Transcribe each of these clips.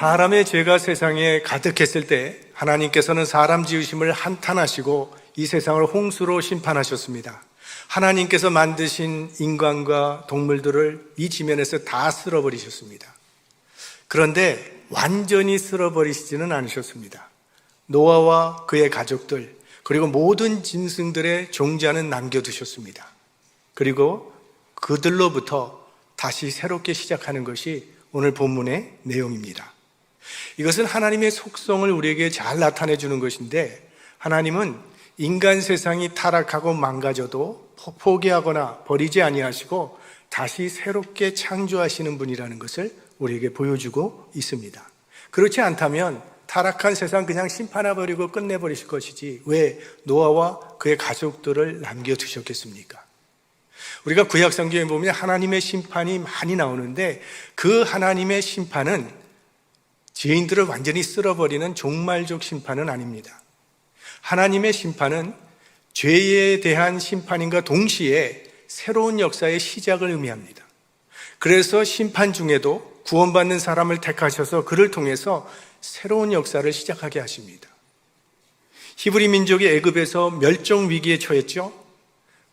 사람의 죄가 세상에 가득했을 때 하나님께서는 사람 지으심을 한탄하시고 이 세상을 홍수로 심판하셨습니다. 하나님께서 만드신 인간과 동물들을 이 지면에서 다 쓸어버리셨습니다. 그런데 완전히 쓸어버리시지는 않으셨습니다. 노아와 그의 가족들, 그리고 모든 짐승들의 종자는 남겨두셨습니다. 그리고 그들로부터 다시 새롭게 시작하는 것이 오늘 본문의 내용입니다. 이것은 하나님의 속성을 우리에게 잘 나타내 주는 것인데, 하나님은 인간 세상이 타락하고 망가져도 포기하거나 버리지 아니하시고 다시 새롭게 창조하시는 분이라는 것을 우리에게 보여주고 있습니다. 그렇지 않다면 타락한 세상 그냥 심판해버리고 끝내버리실 것이지 왜 노아와 그의 가족들을 남겨두셨겠습니까? 우리가 구약 성경에 보면 하나님의 심판이 많이 나오는데, 그 하나님의 심판은 죄인들을 완전히 쓸어버리는 종말적 심판은 아닙니다. 하나님의 심판은 죄에 대한 심판인과 동시에 새로운 역사의 시작을 의미합니다. 그래서 심판 중에도 구원받는 사람을 택하셔서 그를 통해서 새로운 역사를 시작하게 하십니다. 히브리 민족이 애굽에서 멸종 위기에 처했죠.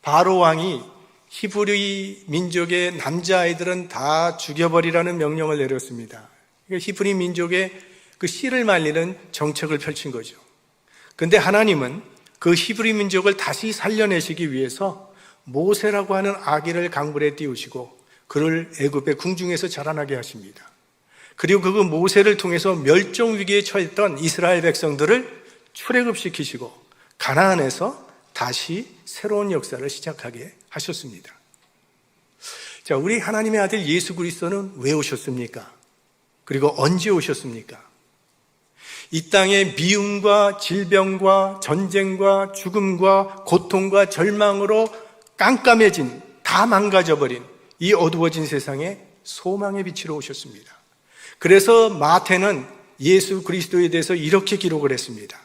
바로 왕이 히브리 민족의 남자아이들은 다 죽여버리라는 명령을 내렸습니다. 히브리 민족의 그 씨를 말리는 정책을 펼친 거죠. 그런데 하나님은 그 히브리 민족을 다시 살려내시기 위해서 모세라고 하는 아기를 강물에 띄우시고 그를 애굽의 궁중에서 자라나게 하십니다. 그리고 그 모세를 통해서 멸종 위기에 처했던 이스라엘 백성들을 출애굽시키시고 가나안에서 다시 새로운 역사를 시작하게 하셨습니다. 자, 우리 하나님의 아들 예수 그리스도는 왜 오셨습니까? 그리고 언제 오셨습니까? 이 땅의 미움과 질병과 전쟁과 죽음과 고통과 절망으로 깜깜해진, 다 망가져버린 이 어두워진 세상에 소망의 빛으로 오셨습니다. 그래서 마태는 예수 그리스도에 대해서 이렇게 기록을 했습니다.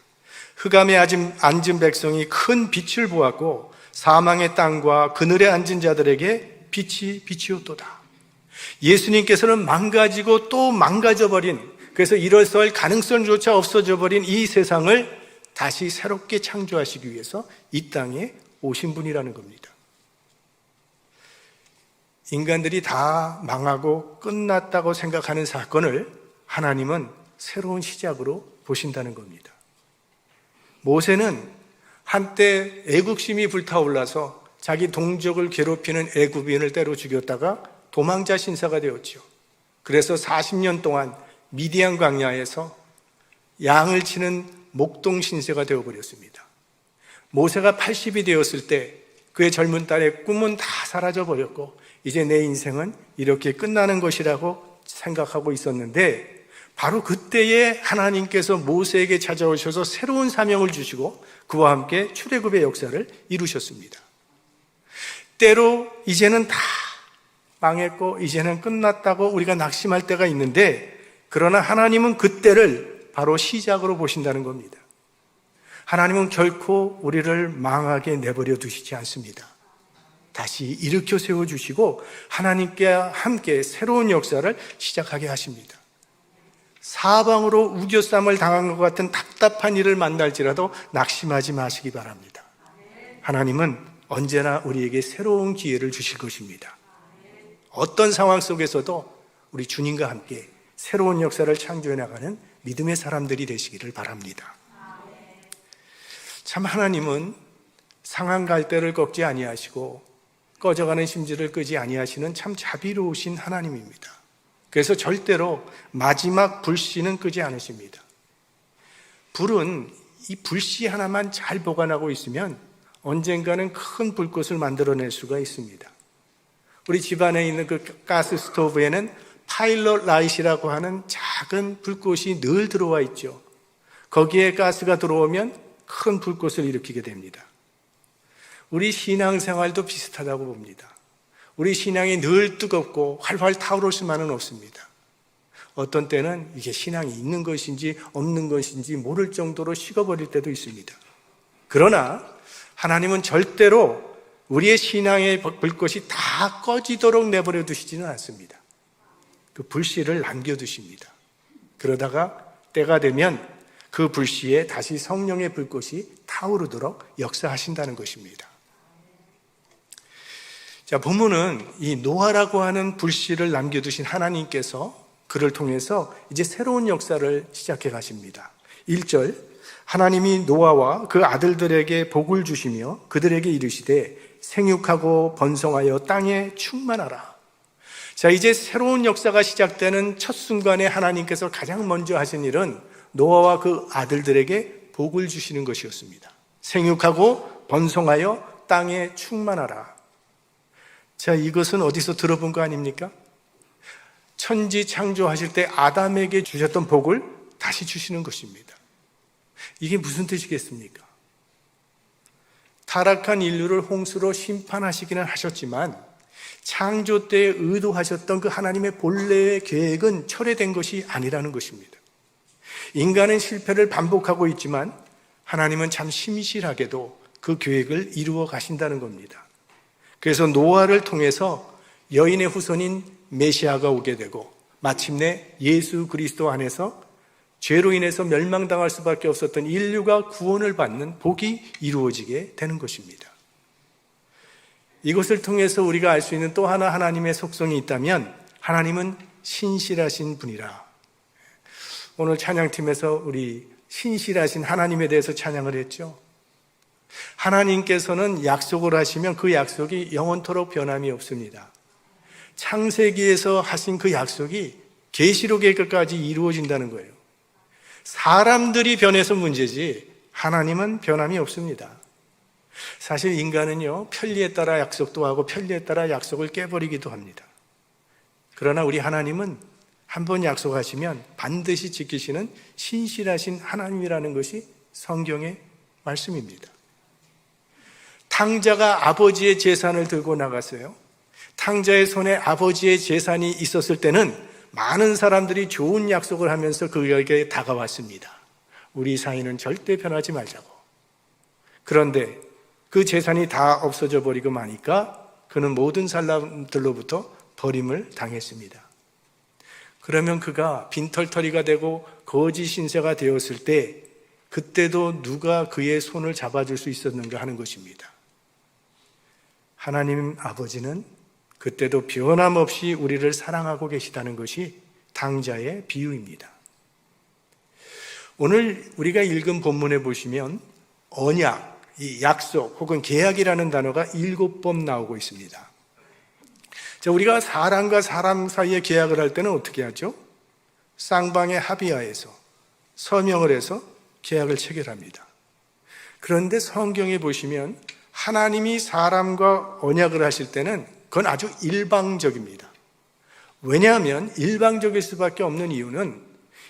흑암에 앉은 백성이 큰 빛을 보았고 사망의 땅과 그늘에 앉은 자들에게 빛이 비치었도다. 예수님께서는 망가지고 또 망가져버린, 그래서 일어설 가능성조차 없어져버린 이 세상을 다시 새롭게 창조하시기 위해서 이 땅에 오신 분이라는 겁니다. 인간들이 다 망하고 끝났다고 생각하는 사건을 하나님은 새로운 시작으로 보신다는 겁니다. 모세는 한때 애국심이 불타올라서 자기 동족을 괴롭히는 애굽인을 때려 죽였다가 도망자 신사가 되었죠. 그래서 40년 동안 미디안 광야에서 양을 치는 목동 신세가 되어버렸습니다. 모세가 80이 되었을 때 그의 젊은 딸의 꿈은 다 사라져버렸고 이제 내 인생은 이렇게 끝나는 것이라고 생각하고 있었는데, 바로 그때에 하나님께서 모세에게 찾아오셔서 새로운 사명을 주시고 그와 함께 출애굽의 역사를 이루셨습니다. 때로 이제는 다 망했고 이제는 끝났다고 우리가 낙심할 때가 있는데, 그러나 하나님은 그때를 바로 시작으로 보신다는 겁니다. 하나님은 결코 우리를 망하게 내버려 두시지 않습니다. 다시 일으켜 세워주시고 하나님께 함께 새로운 역사를 시작하게 하십니다. 사방으로 우겨쌈을 당한 것 같은 답답한 일을 만날지라도 낙심하지 마시기 바랍니다. 하나님은 언제나 우리에게 새로운 기회를 주실 것입니다. 어떤 상황 속에서도 우리 주님과 함께 새로운 역사를 창조해 나가는 믿음의 사람들이 되시기를 바랍니다. 참 하나님은 상한 갈대를 꺾지 아니하시고 꺼져가는 심지를 끄지 아니하시는 참 자비로우신 하나님입니다. 그래서 절대로 마지막 불씨는 끄지 않으십니다. 불은 이 불씨 하나만 잘 보관하고 있으면 언젠가는 큰 불꽃을 만들어낼 수가 있습니다. 우리 집안에 있는 그 가스 스토브에는 파일럿 라이트라고 하는 작은 불꽃이 늘 들어와 있죠. 거기에 가스가 들어오면 큰 불꽃을 일으키게 됩니다. 우리 신앙생활도 비슷하다고 봅니다. 우리 신앙이 늘 뜨겁고 활활 타오를 수만은 없습니다. 어떤 때는 이게 신앙이 있는 것인지 없는 것인지 모를 정도로 식어버릴 때도 있습니다. 그러나 하나님은 절대로 우리의 신앙의 불꽃이 다 꺼지도록 내버려 두시지는 않습니다. 그 불씨를 남겨두십니다. 그러다가 때가 되면 그 불씨에 다시 성령의 불꽃이 타오르도록 역사하신다는 것입니다. 자, 본문은 이 노아라고 하는 불씨를 남겨두신 하나님께서 그를 통해서 이제 새로운 역사를 시작해 가십니다. 1절, 하나님이 노아와 그 아들들에게 복을 주시며 그들에게 이르시되 생육하고 번성하여 땅에 충만하라. 자, 이제 새로운 역사가 시작되는 첫 순간에 하나님께서 가장 먼저 하신 일은 노아와 그 아들들에게 복을 주시는 것이었습니다. 생육하고 번성하여 땅에 충만하라. 자, 이것은 어디서 들어본 거 아닙니까? 천지 창조하실 때 아담에게 주셨던 복을 다시 주시는 것입니다. 이게 무슨 뜻이겠습니까? 타락한 인류를 홍수로 심판하시기는 하셨지만 창조 때 의도하셨던 그 하나님의 본래의 계획은 철회된 것이 아니라는 것입니다. 인간은 실패를 반복하고 있지만 하나님은 참 신실하게도 그 계획을 이루어 가신다는 겁니다. 그래서 노아를 통해서 여인의 후손인 메시아가 오게 되고 마침내 예수 그리스도 안에서 죄로 인해서 멸망당할 수밖에 없었던 인류가 구원을 받는 복이 이루어지게 되는 것입니다. 이것을 통해서 우리가 알 수 있는 또 하나 하나님의 속성이 있다면 하나님은 신실하신 분이라. 오늘 찬양팀에서 우리 신실하신 하나님에 대해서 찬양을 했죠. 하나님께서는 약속을 하시면 그 약속이 영원토록 변함이 없습니다. 창세기에서 하신 그 약속이 계시록의 끝까지 이루어진다는 거예요. 사람들이 변해서 문제지 하나님은 변함이 없습니다. 사실 인간은요, 편리에 따라 약속도 하고 편리에 따라 약속을 깨버리기도 합니다. 그러나 우리 하나님은 한번 약속하시면 반드시 지키시는 신실하신 하나님이라는 것이 성경의 말씀입니다. 탕자가 아버지의 재산을 들고 나갔어요. 탕자의 손에 아버지의 재산이 있었을 때는 많은 사람들이 좋은 약속을 하면서 그에게 다가왔습니다. 우리 사이는 절대 변하지 말자고. 그런데 그 재산이 다 없어져 버리고 마니까 그는 모든 사람들로부터 버림을 당했습니다. 그러면 그가 빈털터리가 되고 거지 신세가 되었을 때 그때도 누가 그의 손을 잡아줄 수 있었는가 하는 것입니다. 하나님 아버지는 그때도 변함없이 우리를 사랑하고 계시다는 것이 탕자의 비유입니다. 오늘 우리가 읽은 본문에 보시면 언약, 이 약속 혹은 계약이라는 단어가 7번 나오고 있습니다. 자, 우리가 사람과 사람 사이에 계약을 할 때는 어떻게 하죠? 쌍방의 합의하에서 서명을 해서 계약을 체결합니다. 그런데 성경에 보시면 하나님이 사람과 언약을 하실 때는 그건 아주 일방적입니다. 왜냐하면 일방적일 수밖에 없는 이유는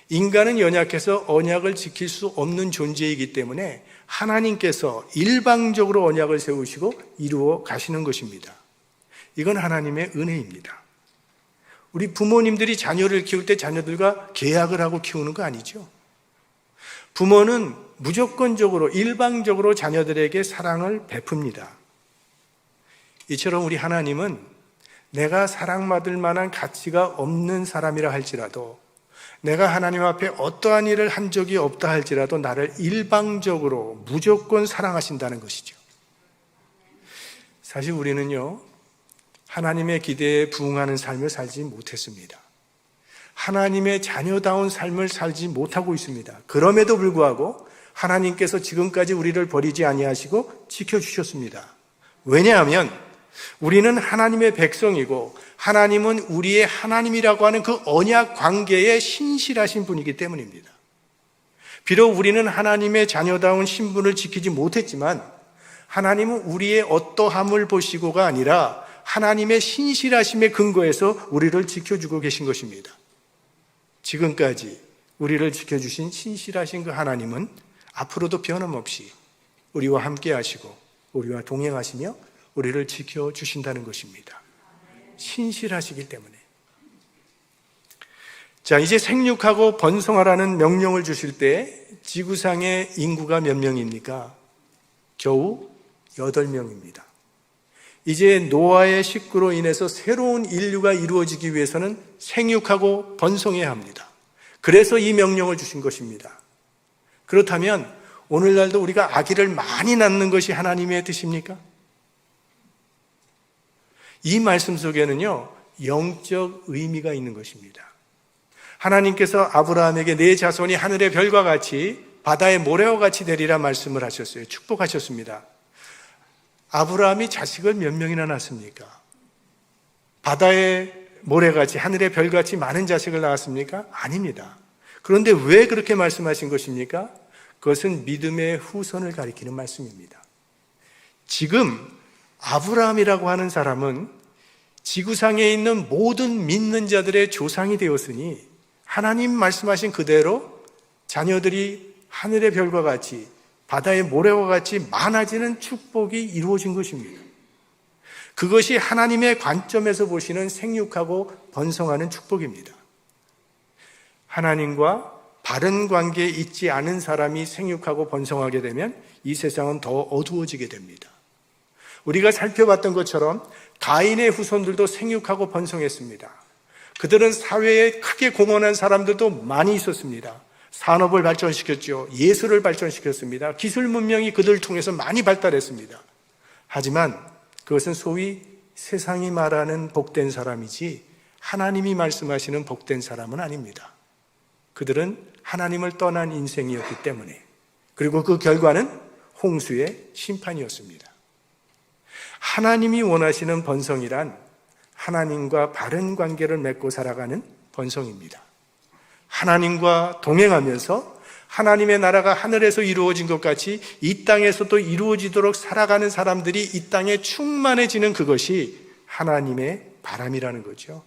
인간은 연약해서 언약을 지킬 수 없는 존재이기 때문에 하나님께서 일방적으로 언약을 세우시고 이루어 가시는 것입니다. 이건 하나님의 은혜입니다. 우리 부모님들이 자녀를 키울 때 자녀들과 계약을 하고 키우는 거 아니죠. 부모는 무조건적으로 일방적으로 자녀들에게 사랑을 베풉니다. 이처럼 우리 하나님은 내가 사랑받을 만한 가치가 없는 사람이라 할지라도, 내가 하나님 앞에 어떠한 일을 한 적이 없다 할지라도 나를 일방적으로 무조건 사랑하신다는 것이죠. 사실 우리는요, 하나님의 기대에 부응하는 삶을 살지 못했습니다. 하나님의 자녀다운 삶을 살지 못하고 있습니다. 그럼에도 불구하고 하나님께서 지금까지 우리를 버리지 아니하시고 지켜주셨습니다. 왜냐하면 우리는 하나님의 백성이고 하나님은 우리의 하나님이라고 하는 그 언약 관계에 신실하신 분이기 때문입니다. 비록 우리는 하나님의 자녀다운 신분을 지키지 못했지만 하나님은 우리의 어떠함을 보시고가 아니라 하나님의 신실하심에 근거해서 우리를 지켜주고 계신 것입니다. 지금까지 우리를 지켜주신 신실하신 그 하나님은 앞으로도 변함없이 우리와 함께 하시고 우리와 동행하시며 우리를 지켜주신다는 것입니다. 신실하시기 때문에. 자, 이제 생육하고 번성하라는 명령을 주실 때 지구상의 인구가 몇 명입니까? 겨우 8명입니다. 이제 노아의 식구로 인해서 새로운 인류가 이루어지기 위해서는 생육하고 번성해야 합니다. 그래서 이 명령을 주신 것입니다. 그렇다면 오늘날도 우리가 아기를 많이 낳는 것이 하나님의 뜻입니까? 이 말씀 속에는요, 영적 의미가 있는 것입니다. 하나님께서 아브라함에게 내 자손이 하늘의 별과 같이 바다의 모래와 같이 되리라 말씀을 하셨어요. 축복하셨습니다. 아브라함이 자식을 몇 명이나 낳았습니까? 바다의 모래같이 하늘의 별같이 많은 자식을 낳았습니까? 아닙니다. 그런데 왜 그렇게 말씀하신 것입니까? 그것은 믿음의 후손을 가리키는 말씀입니다. 지금 아브라함이라고 하는 사람은 지구상에 있는 모든 믿는 자들의 조상이 되었으니 하나님 말씀하신 그대로 자녀들이 하늘의 별과 같이 바다의 모래와 같이 많아지는 축복이 이루어진 것입니다. 그것이 하나님의 관점에서 보시는 생육하고 번성하는 축복입니다. 하나님과 바른 관계에 있지 않은 사람이 생육하고 번성하게 되면 이 세상은 더 어두워지게 됩니다. 우리가 살펴봤던 것처럼 가인의 후손들도 생육하고 번성했습니다. 그들은 사회에 크게 공헌한 사람들도 많이 있었습니다. 산업을 발전시켰죠. 예술을 발전시켰습니다. 기술 문명이 그들을 통해서 많이 발달했습니다. 하지만 그것은 소위 세상이 말하는 복된 사람이지 하나님이 말씀하시는 복된 사람은 아닙니다. 그들은 하나님을 떠난 인생이었기 때문에, 그리고 그 결과는 홍수의 심판이었습니다. 하나님이 원하시는 번성이란 하나님과 바른 관계를 맺고 살아가는 번성입니다. 하나님과 동행하면서 하나님의 나라가 하늘에서 이루어진 것 같이 이 땅에서도 이루어지도록 살아가는 사람들이 이 땅에 충만해지는 그것이 하나님의 바람이라는 거죠.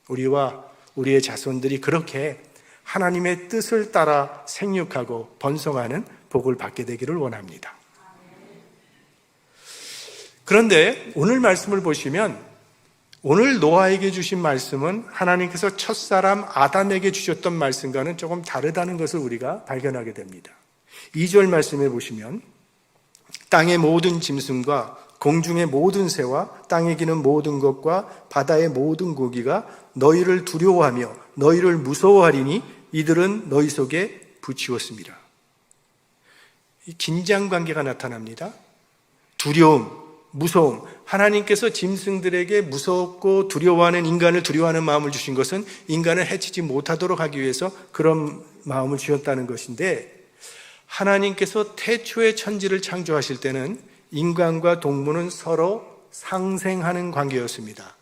우리와 우리의 자손들이 그렇게 하나님의 뜻을 따라 생육하고 번성하는 복을 받게 되기를 원합니다. 그런데 오늘 말씀을 보시면 오늘 노아에게 주신 말씀은 하나님께서 첫사람 아담에게 주셨던 말씀과는 조금 다르다는 것을 우리가 발견하게 됩니다. 2절 말씀에 보시면 땅의 모든 짐승과 공중의 모든 새와 땅에 기는 모든 것과 바다의 모든 고기가 너희를 두려워하며 너희를 무서워하리니 이들은 너희 속에 부치웠습니다. 이 긴장관계가 나타납니다. 두려움, 무서움. 하나님께서 짐승들에게 무섭고 두려워하는 인간을 두려워하는 마음을 주신 것은 인간을 해치지 못하도록 하기 위해서 그런 마음을 주셨다는 것인데, 하나님께서 태초의 천지를 창조하실 때는 인간과 동물은 서로 상생하는 관계였습니다.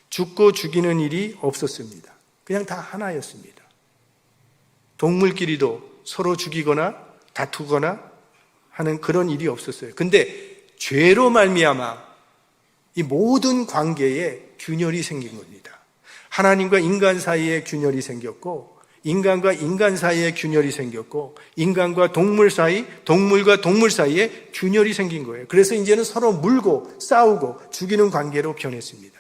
죽고 죽이는 일이 없었습니다. 그냥 다 하나였습니다. 동물끼리도 서로 죽이거나 다투거나 하는 그런 일이 없었어요. 근데 죄로 말미암아 이 모든 관계에 균열이 생긴 겁니다. 하나님과 인간 사이에 균열이 생겼고, 인간과 인간 사이에 균열이 생겼고, 인간과 동물 사이, 동물과 동물 사이에 균열이 생긴 거예요. 그래서 이제는 서로 물고 싸우고 죽이는 관계로 변했습니다.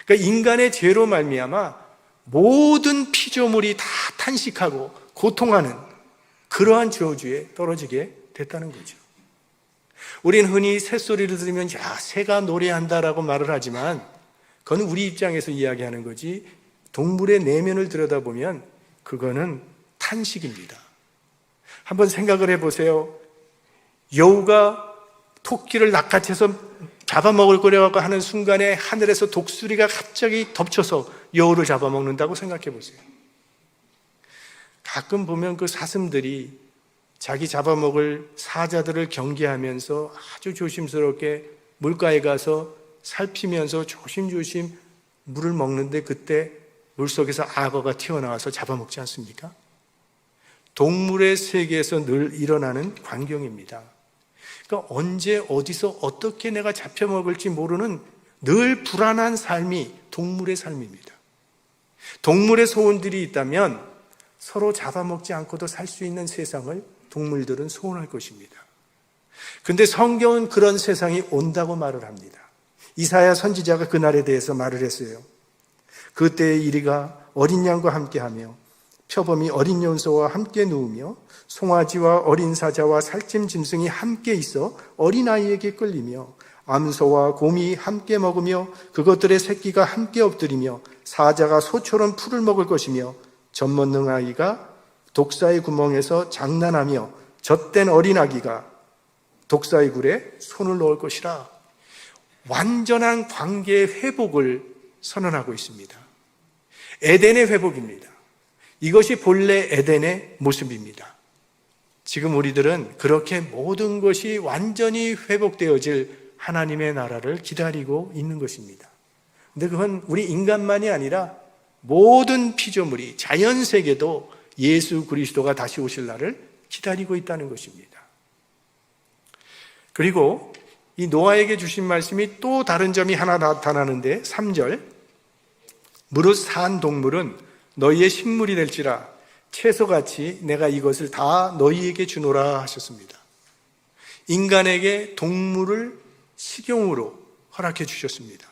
그러니까 인간의 죄로 말미암아 모든 피조물이 다 탄식하고 고통하는 그러한 저주에 떨어지게 됐다는 거죠. 우린 흔히 새소리를 들으면 야, 새가 노래한다라고 말을 하지만 그건 우리 입장에서 이야기하는 거지, 동물의 내면을 들여다보면 그거는 탄식입니다. 한번 생각을 해보세요. 여우가 토끼를 낚아채서 잡아먹을 거라고 하는 순간에 하늘에서 독수리가 갑자기 덮쳐서 여우를 잡아먹는다고 생각해 보세요. 가끔 보면 그 사슴들이 자기 잡아먹을 사자들을 경계하면서 아주 조심스럽게 물가에 가서 살피면서 조심조심 물을 먹는데, 그때 물속에서 악어가 튀어나와서 잡아먹지 않습니까? 동물의 세계에서 늘 일어나는 광경입니다. 그러니까 언제 어디서 어떻게 내가 잡혀먹을지 모르는 늘 불안한 삶이 동물의 삶입니다. 동물의 소원들이 있다면 서로 잡아먹지 않고도 살 수 있는 세상을 동물들은 소원할 것입니다. 그런데 성경은 그런 세상이 온다고 말을 합니다. 이사야 선지자가 그날에 대해서 말을 했어요. 그때의 이리가 어린 양과 함께하며 표범이 어린 염소와 함께 누우며 송아지와 어린 사자와 살찜 짐승이 함께 있어 어린아이에게 끌리며 암소와 곰이 함께 먹으며 그것들의 새끼가 함께 엎드리며 사자가 소처럼 풀을 먹을 것이며 젖먹는 아이가 독사의 구멍에서 장난하며 젖된 어린아기가 독사의 굴에 손을 넣을 것이라. 완전한 관계의 회복을 선언하고 있습니다. 에덴의 회복입니다. 이것이 본래 에덴의 모습입니다. 지금 우리들은 그렇게 모든 것이 완전히 회복되어질 하나님의 나라를 기다리고 있는 것입니다. 근데 그건 우리 인간만이 아니라 모든 피조물이, 자연세계도 예수 그리스도가 다시 오실 날을 기다리고 있다는 것입니다. 그리고 이 노아에게 주신 말씀이 또 다른 점이 하나 나타나는데 3절, 무릇 산 동물은 너희의 식물이 될지라 채소같이 내가 이것을 다 너희에게 주노라 하셨습니다. 인간에게 동물을 식용으로 허락해 주셨습니다.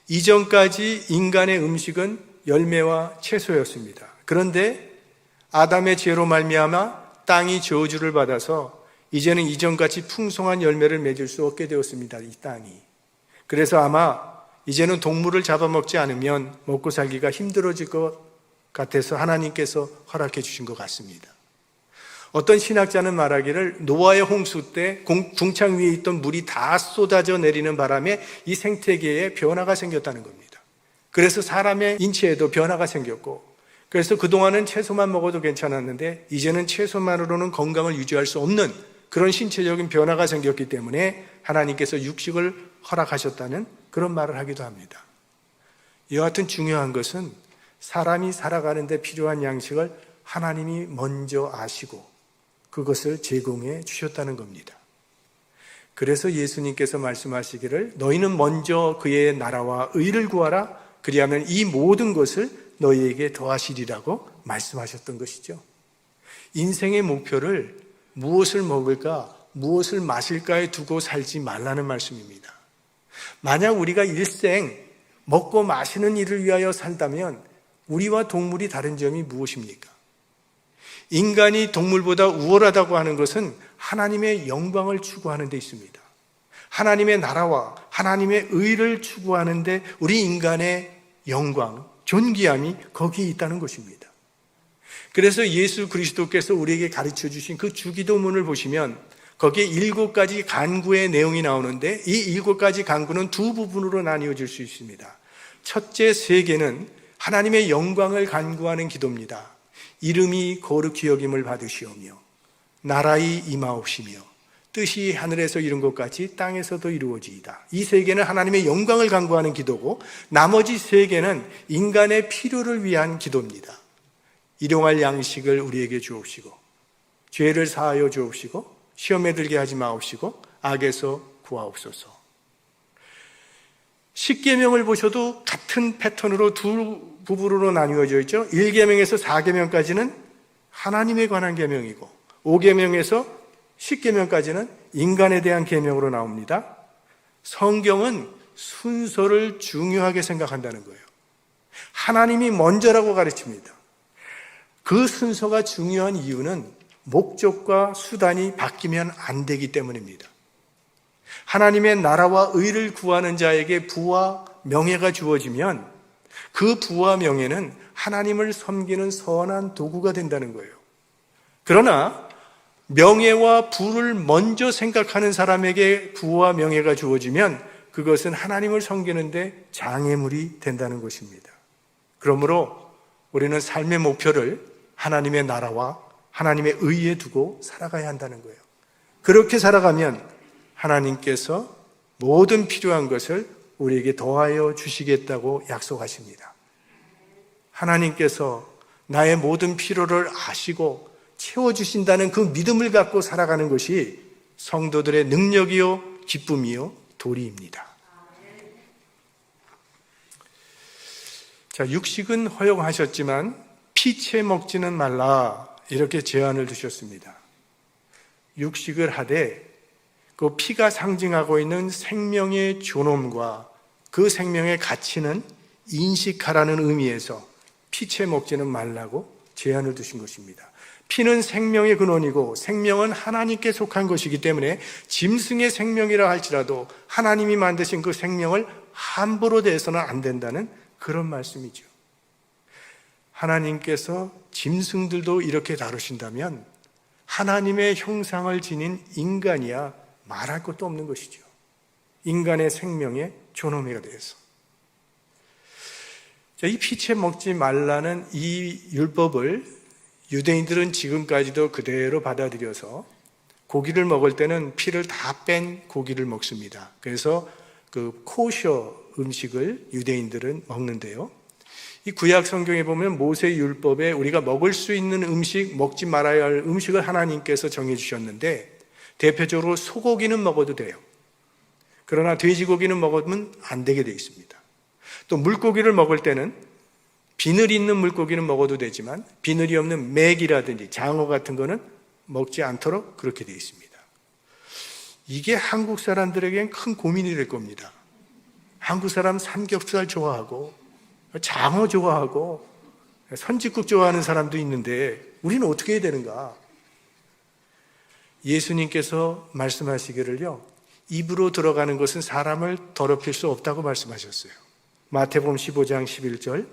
이전까지 인간의 음식은 열매와 채소였습니다. 그런데 아담의 죄로 말미암아 땅이 저주를 받아서 이제는 이전같이 풍성한 열매를 맺을 수 없게 되었습니다. 이 땅이. 그래서 아마 이제는 동물을 잡아먹지 않으면 먹고 살기가 힘들어질 것 같아서 하나님께서 허락해 주신 것 같습니다. 어떤 신학자는 말하기를 노아의 홍수 때 궁창 위에 있던 물이 다 쏟아져 내리는 바람에 이 생태계에 변화가 생겼다는 겁니다. 그래서 사람의 인체에도 변화가 생겼고, 그래서 그동안은 채소만 먹어도 괜찮았는데 이제는 채소만으로는 건강을 유지할 수 없는 그런 신체적인 변화가 생겼기 때문에 하나님께서 육식을 허락하셨다는 그런 말을 하기도 합니다. 이와 같은 중요한 것은 사람이 살아가는 데 필요한 양식을 하나님이 먼저 아시고 그것을 제공해 주셨다는 겁니다. 그래서 예수님께서 말씀하시기를 너희는 먼저 그의 나라와 의를 구하라, 그리하면 이 모든 것을 너희에게 더하시리라고 말씀하셨던 것이죠. 인생의 목표를 무엇을 먹을까, 무엇을 마실까에 두고 살지 말라는 말씀입니다. 만약 우리가 일생 먹고 마시는 일을 위하여 산다면 우리와 동물이 다른 점이 무엇입니까? 인간이 동물보다 우월하다고 하는 것은 하나님의 영광을 추구하는 데 있습니다. 하나님의 나라와 하나님의 의를 추구하는 데 우리 인간의 영광, 존귀함이 거기에 있다는 것입니다. 그래서 예수 그리스도께서 우리에게 가르쳐 주신 그 주기도문을 보시면 거기에 7가지 간구의 내용이 나오는데 이 7가지 간구는 두 부분으로 나뉘어질 수 있습니다. 첫째 3개는 하나님의 영광을 간구하는 기도입니다. 이름이 거룩히 여김을 받으시오며 나라의 임하옵시며 뜻이 하늘에서 이룬 것 같이 땅에서도 이루어지이다. 이 3개는 하나님의 영광을 간구하는 기도고 나머지 3개는 인간의 필요를 위한 기도입니다. 일용할 양식을 우리에게 주옵시고 죄를 사하여 주옵시고 시험에 들게 하지 마옵시고 악에서 구하옵소서. 10계명을 보셔도 같은 패턴으로 두 부분으로 나뉘어져 있죠. 1계명에서 4계명까지는 하나님에 관한 계명이고 5계명에서 10계명까지는 인간에 대한 계명으로 나옵니다. 성경은 순서를 중요하게 생각한다는 거예요. 하나님이 먼저라고 가르칩니다. 그 순서가 중요한 이유는 목적과 수단이 바뀌면 안 되기 때문입니다. 하나님의 나라와 의를 구하는 자에게 부와 명예가 주어지면 그 부와 명예는 하나님을 섬기는 선한 도구가 된다는 거예요. 그러나 명예와 부를 먼저 생각하는 사람에게 부와 명예가 주어지면 그것은 하나님을 섬기는데 장애물이 된다는 것입니다. 그러므로 우리는 삶의 목표를 하나님의 나라와 하나님의 의에 두고 살아가야 한다는 거예요. 그렇게 살아가면 하나님께서 모든 필요한 것을 우리에게 더하여 주시겠다고 약속하십니다. 하나님께서 나의 모든 필요를 아시고 채워주신다는 그 믿음을 갖고 살아가는 것이 성도들의 능력이요 기쁨이요 도리입니다. 자, 육식은 허용하셨지만 피채 먹지는 말라 이렇게 제한을 두셨습니다. 육식을 하되 그 피가 상징하고 있는 생명의 존엄과 그 생명의 가치는 인식하라는 의미에서 피채 먹지는 말라고 제한을 두신 것입니다. 피는 생명의 근원이고 생명은 하나님께 속한 것이기 때문에 짐승의 생명이라 할지라도 하나님이 만드신 그 생명을 함부로 대해서는 안 된다는 그런 말씀이죠. 하나님께서 짐승들도 이렇게 다루신다면 하나님의 형상을 지닌 인간이야 말할 것도 없는 것이죠. 인간의 생명의 존엄이가 되어서. 이 피채 먹지 말라는 이 율법을 유대인들은 지금까지도 그대로 받아들여서 고기를 먹을 때는 피를 다 뺀 고기를 먹습니다. 그래서 그 코셔 음식을 유대인들은 먹는데요. 이 구약 성경에 보면 모세 율법에 우리가 먹을 수 있는 음식, 먹지 말아야 할 음식을 하나님께서 정해 주셨는데 대표적으로 소고기는 먹어도 돼요. 그러나 돼지고기는 먹으면 안 되게 되어 있습니다. 또 물고기를 먹을 때는 비늘 있는 물고기는 먹어도 되지만 비늘이 없는 맥이라든지 장어 같은 거는 먹지 않도록 그렇게 되어 있습니다. 이게 한국 사람들에겐 큰 고민이 될 겁니다. 한국 사람 삼겹살 좋아하고 장어 좋아하고 선짓국 좋아하는 사람도 있는데 우리는 어떻게 해야 되는가? 예수님께서 말씀하시기를요, 입으로 들어가는 것은 사람을 더럽힐 수 없다고 말씀하셨어요. 마태복음 15장 11절,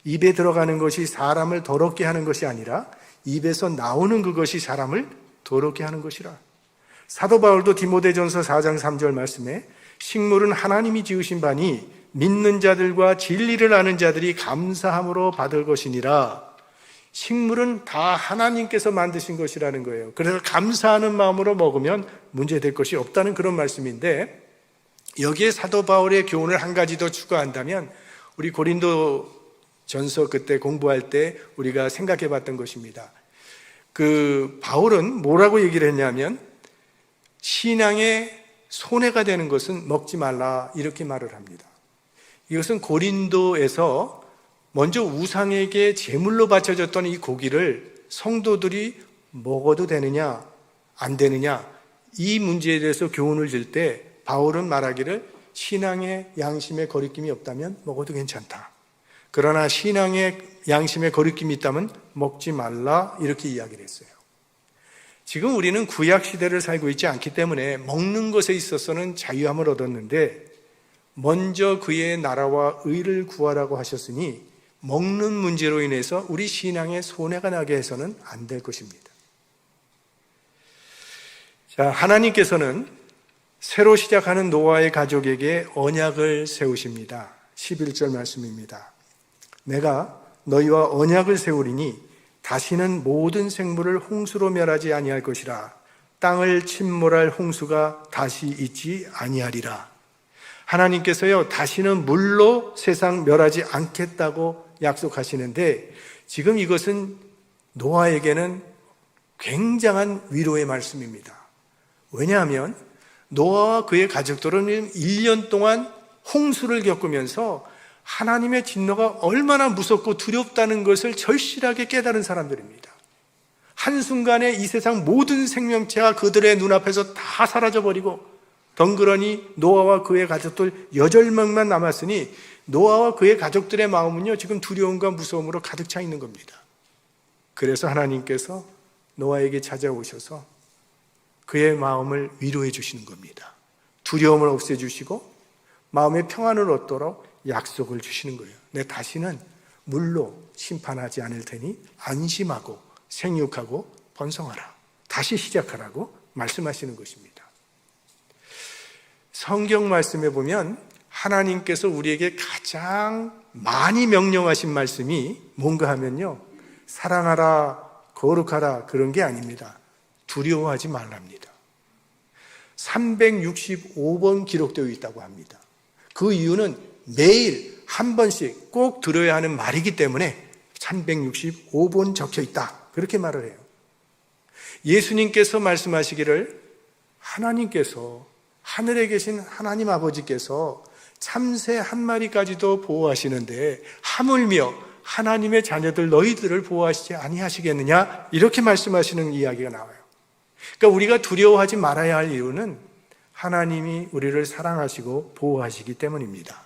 입에 들어가는 것이 사람을 더럽게 하는 것이 아니라 입에서 나오는 그것이 사람을 더럽게 하는 것이라. 사도 바울도 디모데전서 4장 3절 말씀에 식물은 하나님이 지으신 바니 믿는 자들과 진리를 아는 자들이 감사함으로 받을 것이니라. 식물은 다 하나님께서 만드신 것이라는 거예요. 그래서 감사하는 마음으로 먹으면 문제될 것이 없다는 그런 말씀인데, 여기에 사도 바울의 교훈을 한 가지 더 추가한다면 우리 고린도 전서 그때 공부할 때 우리가 생각해 봤던 것입니다. 그 바울은 뭐라고 얘기를 했냐면 신앙에 손해가 되는 것은 먹지 말라 이렇게 말을 합니다. 이것은 고린도에서 먼저 우상에게 제물로 바쳐졌던 이 고기를 성도들이 먹어도 되느냐 안 되느냐 이 문제에 대해서 교훈을 줄 때 바울은 말하기를 신앙의 양심에 거리낌이 없다면 먹어도 괜찮다. 그러나 신앙의 양심에 거리낌이 있다면 먹지 말라 이렇게 이야기를 했어요. 지금 우리는 구약 시대를 살고 있지 않기 때문에 먹는 것에 있어서는 자유함을 얻었는데 먼저 그의 나라와 의를 구하라고 하셨으니 먹는 문제로 인해서 우리 신앙에 손해가 나게 해서는 안 될 것입니다. 자, 하나님께서는 새로 시작하는 노아의 가족에게 언약을 세우십니다. 11절 말씀입니다. 내가 너희와 언약을 세우리니 다시는 모든 생물을 홍수로 멸하지 아니할 것이라. 땅을 침몰할 홍수가 다시 있지 아니하리라. 하나님께서요, 다시는 물로 세상 멸하지 않겠다고 약속하시는데 지금 이것은 노아에게는 굉장한 위로의 말씀입니다. 왜냐하면 노아와 그의 가족들은 1년 동안 홍수를 겪으면서 하나님의 진노가 얼마나 무섭고 두렵다는 것을 절실하게 깨달은 사람들입니다. 한순간에 이 세상 모든 생명체가 그들의 눈앞에서 다 사라져버리고 덩그러니 노아와 그의 가족들 8명만 남았으니 노아와 그의 가족들의 마음은요 지금 두려움과 무서움으로 가득 차 있는 겁니다. 그래서 하나님께서 노아에게 찾아오셔서 그의 마음을 위로해 주시는 겁니다. 두려움을 없애주시고 마음의 평안을 얻도록 약속을 주시는 거예요. 내 다시는 물로 심판하지 않을 테니 안심하고 생육하고 번성하라. 다시 시작하라고 말씀하시는 것입니다. 성경 말씀에 보면 하나님께서 우리에게 가장 많이 명령하신 말씀이 뭔가 하면요, 사랑하라, 거룩하라 그런 게 아닙니다. 두려워하지 말랍니다. 365번 기록되어 있다고 합니다. 그 이유는 매일 한 번씩 꼭 들어야 하는 말이기 때문에 365번 적혀 있다 그렇게 말을 해요. 예수님께서 말씀하시기를 하나님께서 하늘에 계신 하나님 아버지께서 참새 한 마리까지도 보호하시는데 하물며 하나님의 자녀들 너희들을 보호하시지 아니하시겠느냐 이렇게 말씀하시는 이야기가 나와요. 그러니까 우리가 두려워하지 말아야 할 이유는 하나님이 우리를 사랑하시고 보호하시기 때문입니다.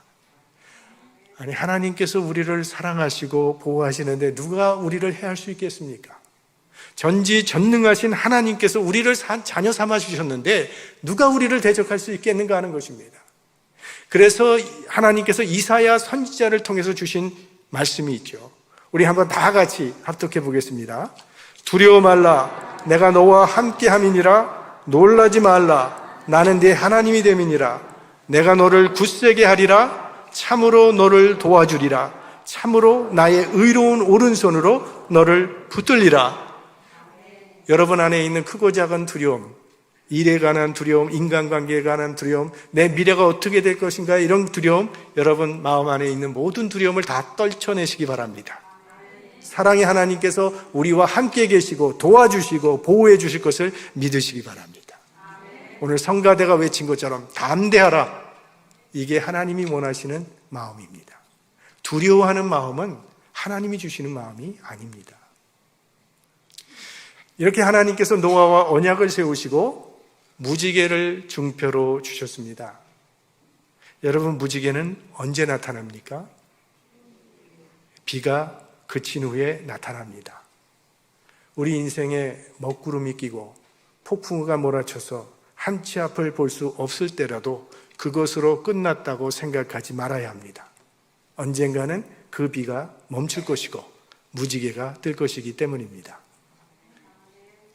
아니, 하나님께서 우리를 사랑하시고 보호하시는데 누가 우리를 해할 수 있겠습니까? 전지전능하신 하나님께서 우리를 자녀 삼아 주셨는데 누가 우리를 대적할 수 있겠는가 하는 것입니다. 그래서 하나님께서 이사야 선지자를 통해서 주신 말씀이 있죠. 우리 한번 다 같이 합독해 보겠습니다. 두려워 말라. 내가 너와 함께 함이니라. 놀라지 말라. 나는 네 하나님이 됨이니라. 내가 너를 굳세게 하리라. 참으로 너를 도와주리라. 참으로 나의 의로운 오른손으로 너를 붙들리라. 여러분 안에 있는 크고 작은 두려움, 일에 관한 두려움, 인간관계에 관한 두려움, 내 미래가 어떻게 될 것인가 이런 두려움, 여러분 마음 안에 있는 모든 두려움을 다 떨쳐내시기 바랍니다. 사랑의 하나님께서 우리와 함께 계시고 도와주시고 보호해 주실 것을 믿으시기 바랍니다. 오늘 성가대가 외친 것처럼 담대하라. 이게 하나님이 원하시는 마음입니다. 두려워하는 마음은 하나님이 주시는 마음이 아닙니다. 이렇게 하나님께서 노아와 언약을 세우시고 무지개를 증표로 주셨습니다. 여러분, 무지개는 언제 나타납니까? 비가 그친 후에 나타납니다. 우리 인생에 먹구름이 끼고 폭풍우가 몰아쳐서 한치 앞을 볼 수 없을 때라도 그것으로 끝났다고 생각하지 말아야 합니다. 언젠가는 그 비가 멈출 것이고 무지개가 뜰 것이기 때문입니다.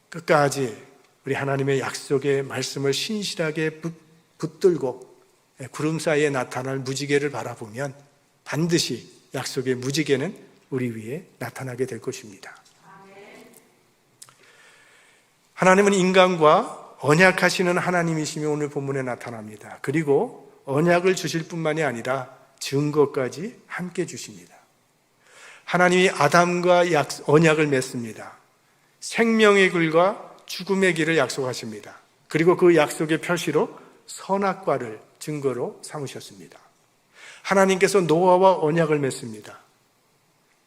끝까지 우리 하나님의 약속의 말씀을 신실하게 붙들고 구름 사이에 나타날 무지개를 바라보면 반드시 약속의 무지개는 우리 위에 나타나게 될 것입니다. 하나님은 인간과 언약하시는 하나님이시며 오늘 본문에 나타납니다. 그리고 언약을 주실 뿐만이 아니라 증거까지 함께 주십니다. 하나님이 아담과 언약을 맺습니다. 생명의 길과 죽음의 길을 약속하십니다. 그리고 그 약속의 표시로 선악과를 증거로 삼으셨습니다. 하나님께서 노아와 언약을 맺습니다.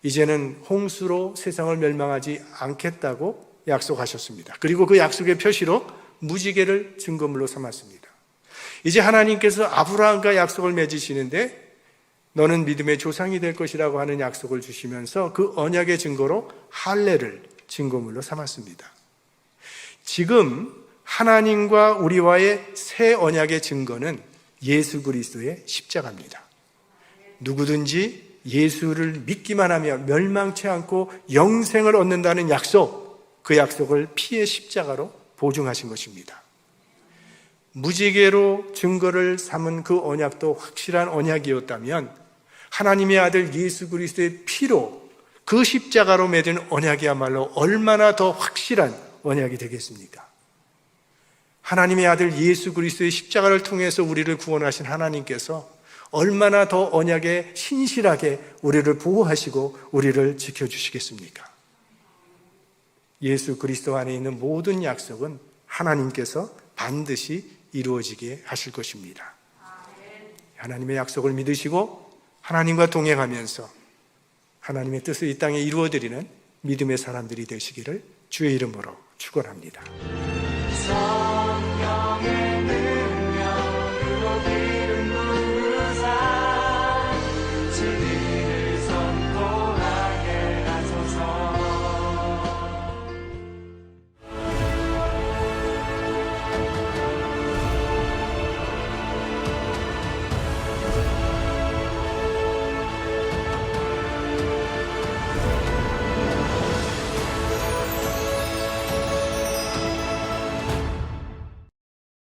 이제는 홍수로 세상을 멸망하지 않겠다고 약속하셨습니다. 그리고 그 약속의 표시로 무지개를 증거물로 삼았습니다. 이제 하나님께서 아브라함과 약속을 맺으시는데 너는 믿음의 조상이 될 것이라고 하는 약속을 주시면서 그 언약의 증거로 할례를 증거물로 삼았습니다. 지금 하나님과 우리와의 새 언약의 증거는 예수 그리스도의 십자가입니다. 누구든지 예수를 믿기만 하면 멸망치 않고 영생을 얻는다는 약속, 그 약속을 피의 십자가로 보증하신 것입니다. 무지개로 증거를 삼은 그 언약도 확실한 언약이었다면 하나님의 아들 예수 그리스도의 피로 그 십자가로 맺은 언약이야말로 얼마나 더 확실한 언약이 되겠습니까? 하나님의 아들 예수 그리스도의 십자가를 통해서 우리를 구원하신 하나님께서 얼마나 더 언약에 신실하게 우리를 보호하시고 우리를 지켜주시겠습니까? 예수 그리스도 안에 있는 모든 약속은 하나님께서 반드시 이루어지게 하실 것입니다. 하나님의 약속을 믿으시고 하나님과 동행하면서 하나님의 뜻을 이 땅에 이루어드리는 믿음의 사람들이 되시기를 주의 이름으로 축원합니다. 성령의